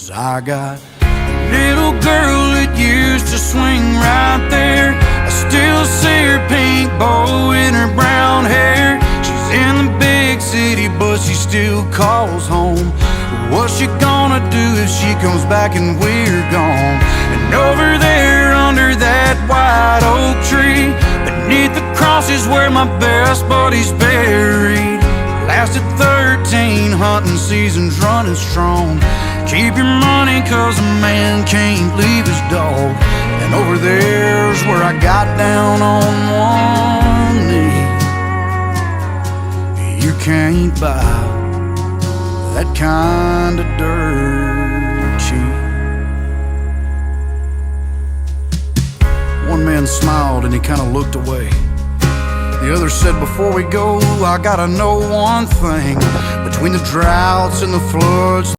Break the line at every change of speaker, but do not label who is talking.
'Cause I got a little girl that used to swing right there. I still see her pink bow in her brown hair. She's in the big city, but she still calls home. What's she gonna do if she comes back and we're gone? And over there under that white oak tree, beneath the cross is where my best buddy's buried. Lasted 13 hunting seasons running strong. Keep your money 'cause a man can't leave his dog. And over there's where I got down on one knee. You can't buy that kind of dirt cheap. One man smiled and he kind of looked away. The other said, before we go, I gotta know one thing. Between the droughts and the floods,